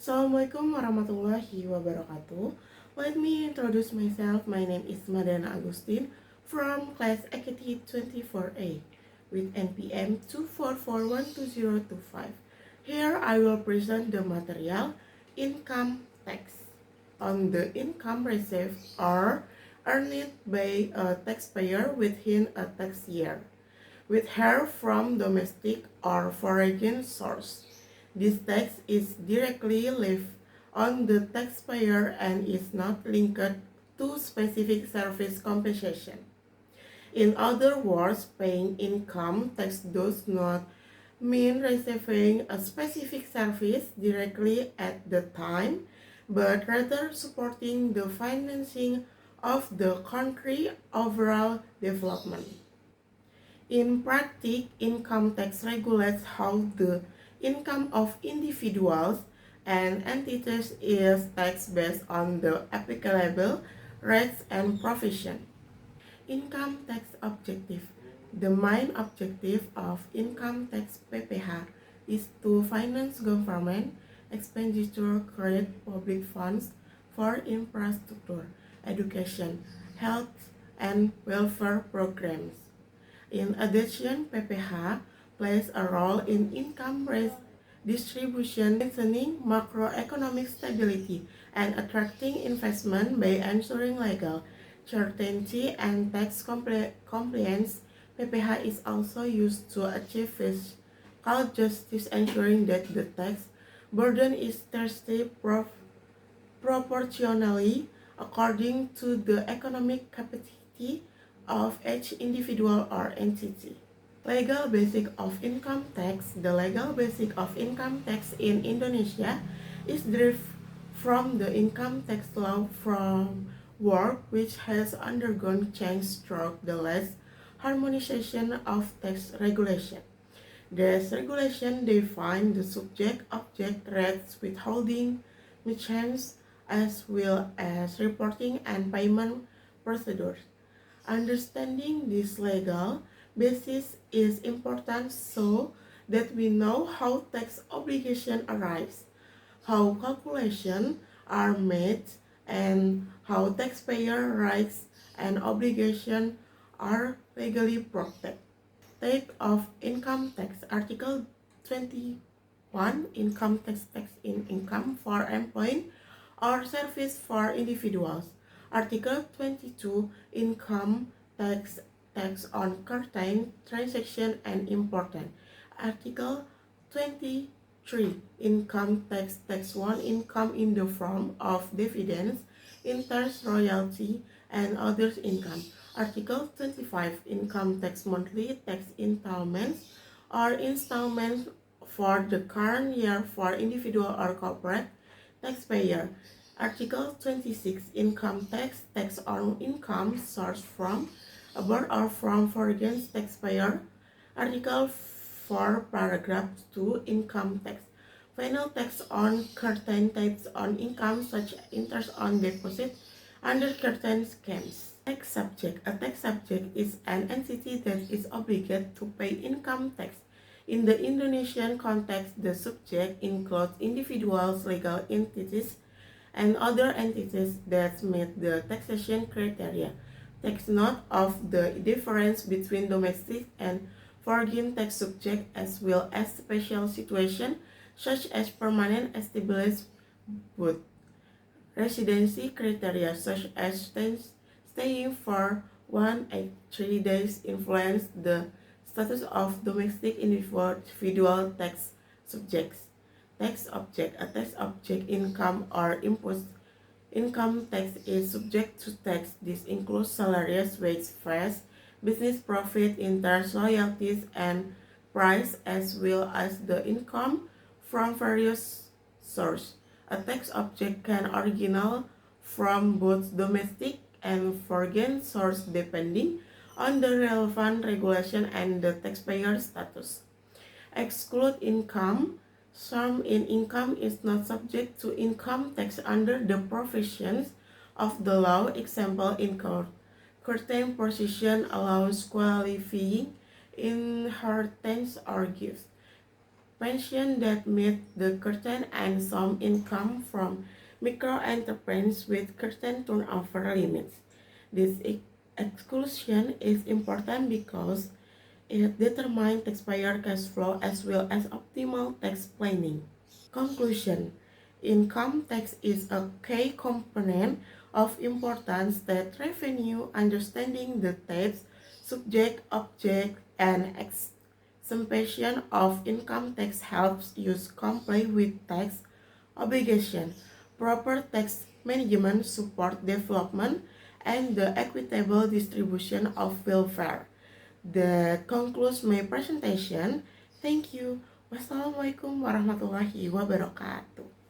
Assalamualaikum warahmatullahi wabarakatuh. Let me introduce myself. My name is Madana Agustin from class Equity 24A with NPM 244-12025. Here I will present the material income tax on the income received or earned by a taxpayer within a tax year, with her from domestic or foreign source. This tax is directly levied on the taxpayer and is not linked to specific service compensation. In other words, paying income tax does not mean receiving a specific service directly at the time, but rather supporting the financing of the country overall development. In practice, income tax regulates how the income of individuals and entities is taxed based on the applicable rates and provision. Income tax objective. The main objective of income tax PPH is to finance government expenditure, create public funds for infrastructure, education, health, and welfare programs. In addition, PPH plays a role in income distribution, maintaining macroeconomic stability, and attracting investment by ensuring legal certainty and tax compliance. PPH is also used to achieve fiscal justice, ensuring that the tax burden is distributed proportionally according to the economic capacity of each individual or entity. Legal basic of income tax. The legal basic of income tax in Indonesia is derived from the income tax law framework, which has undergone change throughout the last harmonization of tax regulation. This regulation defines the subject, object, rates, withholding, merchants, as well as reporting and payment procedures. Understanding this legal basis is important so that we know how tax obligations arise, how calculations are made, and how taxpayer rights and obligations are legally protected. Type of income tax. Article 21, income tax in income for employment or service for individuals. Article 22, income tax on certain transaction and important. Article 23, income tax 1, income in the form of dividends, interest, royalty, and others income. Article 25, income tax monthly tax installments or installments for the current year for individual or corporate taxpayer. Article 26, income tax on income sourced from abroad or from foreign taxpayer. Article 4, paragraph 2, income tax. Final tax on certain types on income such as interest on deposit under certain schemes. Tax subject. A tax subject is an entity that is obligated to pay income tax. In the Indonesian context, the subject includes individuals, legal entities, and other entities that meet the taxation criteria. Takes note of the difference between domestic and foreign tax subject as well as special situations such as permanent established but residency criteria such as staying for 183 days influence the status of domestic individual tax subjects. Tax object. A tax object income or income tax is subject to tax. This includes salaries, wage, fees, business profit, interest, royalties, and price, as well as the income from various sources. A tax object can originate from both domestic and foreign source depending on the relevant regulation and the taxpayer status. Exclude income. Sum in income is not subject to income tax under the provisions of the law. Example, in certain position allowance, qualifying, inheritance, or gifts. pension that meet the curtain and some income from micro-enterprises with curtain turnover limits. This exclusion is important because it determines taxpayer cash flow as well as optimal tax planning. Conclusion: income tax is a key component of important state revenue. Understanding the types, subject, object, and exemption of income tax helps you comply with tax obligation. Proper tax management support development and the equitable distribution of welfare. That concludes my presentation. Thank you. Wassalamualaikum warahmatullahi wabarakatuh.